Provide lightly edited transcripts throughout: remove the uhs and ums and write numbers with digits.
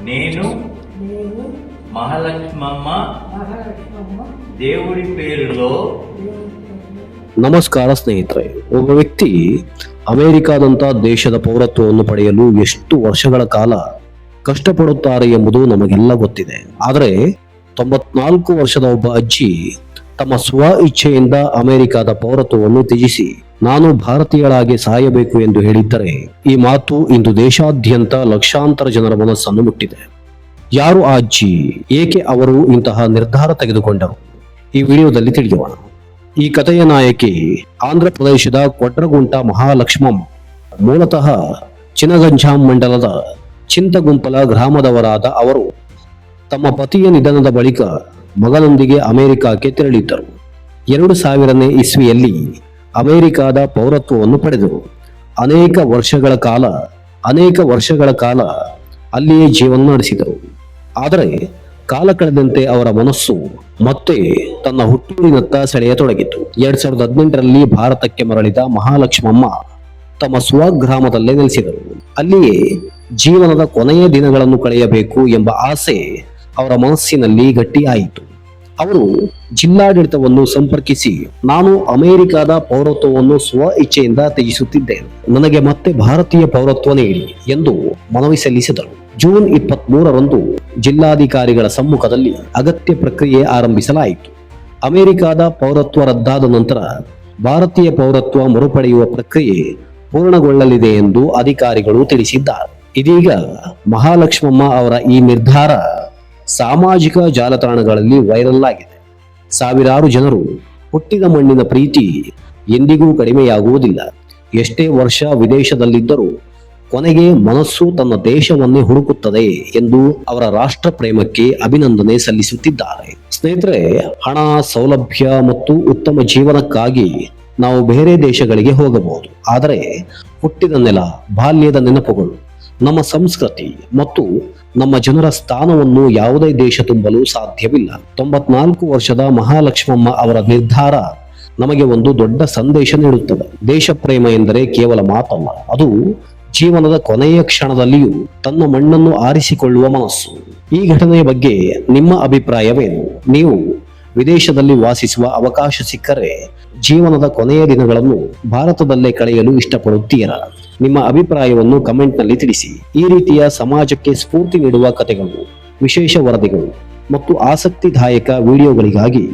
నేను మహాలక్ష్మమ్మ దేవుడి పేరులో. ನಮಸ್ಕಾರ ಸ್ನೇಹಿತರೆ. ಒಬ್ಬ ವ್ಯಕ್ತಿ ಅಮೆರಿಕಾದಂಥ ದೇಶದ ಪೌರತ್ವವನ್ನು ಪಡೆಯಲು ಎಷ್ಟು ವರ್ಷಗಳ ಕಾಲ ಕಷ್ಟಪಡುತ್ತಾರೆ ಎಂಬುದು ನಮಗೆಲ್ಲ ಗೊತ್ತಿದೆ. ಆದರೆ 94 ವರ್ಷದ ಒಬ್ಬ ಅಜ್ಜಿ ತಮ್ಮ ಸ್ವ ಇಚ್ಛೆಯಿಂದ ಅಮೆರಿಕಾದ ಪೌರತ್ವವನ್ನು ತ್ಯಜಿಸಿ ನಾನು ಭಾರತೀಯಳಾಗಿ ಸಾಯಬೇಕು ಎಂದು ಹೇಳಿದ್ದರೆ ಈ ಮಾತು ಇಂದು ದೇಶಾದ್ಯಂತ ಲಕ್ಷಾಂತರ ಜನರ ಮನಸ್ಸನ್ನು ಮುಟ್ಟಿದೆ. ಯಾರು ಆ ಅಜ್ಜಿ? ಏಕೆ ಅವರು ಇಂತಹ ನಿರ್ಧಾರ ತೆಗೆದುಕೊಂಡರು? ಈ ವಿಡಿಯೋದಲ್ಲಿ ತಿಳಿಯೋಣ. ಈ ಕಥೆಯ ನಾಯಕಿ ಆಂಧ್ರ ಪ್ರದೇಶದ ಕೊಟ್ರಗುಂಟ ಮಹಾಲಕ್ಷ್ಮಮ್ಮ. ಮೂಲತಃ ಚಿನಗಂಜಾಂ ಮಂಡಲದ ಚಿಂತಗುಂಪಲ ಗ್ರಾಮದವರಾದ ಅವರು ತಮ್ಮ ಪತಿಯ ನಿಧನದ ಬಳಿಕ ಮಗನೊಂದಿಗೆ ಅಮೆರಿಕಕ್ಕೆ ತೆರಳಿದ್ದರು. 2000ನೇ ಇಸ್ವಿಯಲ್ಲಿ ಅಮೆರಿಕಾದ ಪೌರತ್ವವನ್ನು ಪಡೆದರು. ಅನೇಕ ವರ್ಷಗಳ ಕಾಲ ಅಲ್ಲಿಯೇ ಜೀವನ ನಡೆಸಿದರು. ಆದರೆ ಕಾಲ ಕಳೆದಂತೆ ಅವರ ಮನಸ್ಸು ಮತ್ತೆ ತನ್ನ ಹುಟ್ಟೂರಿನತ್ತ ಸೆಳೆಯತೊಡಗಿತು. 2018ರಲ್ಲಿ ಭಾರತಕ್ಕೆ ಮರಳಿದ ಮಹಾಲಕ್ಷ್ಮಮ್ಮ ತಮ್ಮ ಸ್ವಗ್ರಾಮದಲ್ಲೇ ನೆಲೆಸಿದರು. ಅಲ್ಲಿಯೇ ಜೀವನದ ಕೊನೆಯ ದಿನಗಳನ್ನು ಕಳೆಯಬೇಕು ಎಂಬ ಆಸೆ ಅವರ ಮನಸ್ಸಿನಲ್ಲಿ ಗಟ್ಟಿಯಾಯಿತು. ಅವರು ಜಿಲ್ಲಾಡಳಿತವನ್ನು ಸಂಪರ್ಕಿಸಿ ನಾನು ಅಮೆರಿಕದ ಪೌರತ್ವವನ್ನು ಸ್ವ ಇಚ್ಛೆಯಿಂದ ತ್ಯಜಿಸುತ್ತಿದ್ದೇನೆ, ನನಗೆ ಮತ್ತೆ ಭಾರತೀಯ ಪೌರತ್ವ ನೀಡಿ ಎಂದು ಮನವಿ ಸಲ್ಲಿಸಿದರು. ಜೂನ್ 23ರಂದು ಜಿಲ್ಲಾಧಿಕಾರಿಗಳ ಸಮ್ಮುಖದಲ್ಲಿ ಅಗತ್ಯ ಪ್ರಕ್ರಿಯೆ ಆರಂಭಿಸಲಾಯಿತು. ಅಮೆರಿಕದ ಪೌರತ್ವ ರದ್ದಾದ ನಂತರ ಭಾರತೀಯ ಪೌರತ್ವ ಮರುಪಡೆಯುವ ಪ್ರಕ್ರಿಯೆ ಪೂರ್ಣಗೊಳ್ಳಲಿದೆ ಎಂದು ಅಧಿಕಾರಿಗಳು ತಿಳಿಸಿದ್ದಾರೆ. ಇದೀಗ ಮಹಾಲಕ್ಷ್ಮಮ್ಮ ಅವರ ಈ ನಿರ್ಧಾರ ಸಾಮಾಜಿಕ ಜಾಲತಾಣಗಳಲ್ಲಿ ವೈರಲ್ ಆಗಿದೆ. ಸಾವಿರಾರು ಜನರು ಹುಟ್ಟಿದ ಮಣ್ಣಿನ ಪ್ರೀತಿ ಎಂದಿಗೂ ಕಡಿಮೆಯಾಗುವುದಿಲ್ಲ, ಎಷ್ಟೇ ವರ್ಷ ವಿದೇಶದಲ್ಲಿದ್ದರೂ ಕೊನೆಗೆ ಮನಸ್ಸು ತನ್ನ ದೇಶವನ್ನೇ ಹುಡುಕುತ್ತದೆ ಎಂದು ಅವರ ರಾಷ್ಟ್ರ ಪ್ರೇಮಕ್ಕೆ ಅಭಿನಂದನೆ ಸಲ್ಲಿಸುತ್ತಿದ್ದಾರೆ. ಸ್ನೇಹಿತರೆ, ಹಣ, ಸೌಲಭ್ಯ ಮತ್ತು ಉತ್ತಮ ಜೀವನಕ್ಕಾಗಿ ನಾವು ಬೇರೆ ದೇಶಗಳಿಗೆ ಹೋಗಬಹುದು. ಆದರೆ ಹುಟ್ಟಿದ ನೆಲ, ಬಾಲ್ಯದ ನೆನಪುಗಳು, ನಮ್ಮ ಸಂಸ್ಕೃತಿ ಮತ್ತು ನಮ್ಮ ಜನರ ಸ್ಥಾನವನ್ನು ಯಾವುದೇ ದೇಶ ತುಂಬಲು ಸಾಧ್ಯವಿಲ್ಲ. 94 ವರ್ಷದ ಮಹಾಲಕ್ಷ್ಮಮ್ಮ ಅವರ ನಿರ್ಧಾರ ನಮಗೆ ಒಂದು ದೊಡ್ಡ ಸಂದೇಶ ನೀಡುತ್ತದೆ. ದೇಶ ಪ್ರೇಮ ಎಂದರೆ ಕೇವಲ ಮಾತಲ್ಲ, ಅದು ಜೀವನದ ಕೊನೆಯ ಕ್ಷಣದಲ್ಲಿಯೂ ತನ್ನ ಮಣ್ಣನ್ನು ಆರಿಸಿಕೊಳ್ಳುವ ಮನಸ್ಸು. ಈ ಘಟನೆಯ ಬಗ್ಗೆ ನಿಮ್ಮ ಅಭಿಪ್ರಾಯವೇನು? ನೀವು ವಿದೇಶದಲ್ಲಿ ವಾಸಿಸುವ ಅವಕಾಶ ಸಿಕ್ಕರೆ ಜೀವನದ ಕೊನೆಯ ದಿನಗಳನ್ನು ಭಾರತದಲ್ಲೇ ಕಳೆಯಲು ಇಷ್ಟಪಡುತ್ತೀರಾ? ನಿಮ್ಮ ಅಭಿಪ್ರಾಯವನ್ನು ಕಮೆಂಟ್ನಲ್ಲಿ ತಿಳಿಸಿ. ಈ ರೀತಿಯ ಸಮಾಜಕ್ಕೆ ಸ್ಫೂರ್ತಿ ನೀಡುವ ಕಥೆಗಳು, ವಿಶೇಷ ವರದಿಗಳು ಮತ್ತು ಆಸಕ್ತಿದಾಯಕ ವಿಡಿಯೋಗಳಿಗಾಗಿ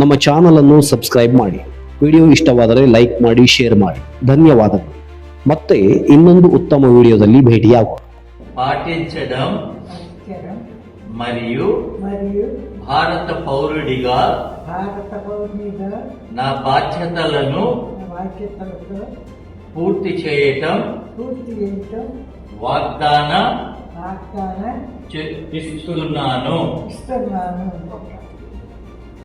ನಮ್ಮ ಚಾನಲ್ ಅನ್ನು ಸಬ್ಸ್ಕ್ರೈಬ್ ಮಾಡಿ. ವಿಡಿಯೋ ಇಷ್ಟವಾದರೆ ಲೈಕ್ ಮಾಡಿ, ಶೇರ್ ಮಾಡಿ. ಧನ್ಯವಾದಗಳು. ಮತ್ತೆ ಇನ್ನೊಂದು ಉತ್ತಮ ವಿಡಿಯೋದಲ್ಲಿ ಭೇಟಿಯಾಗೋಣ. పాటించడం మరియు భారత పౌరుడిగా నా బాధ్యతలను పూర్తి చేయటం వాగ్దాన ఇస్తున్నాను.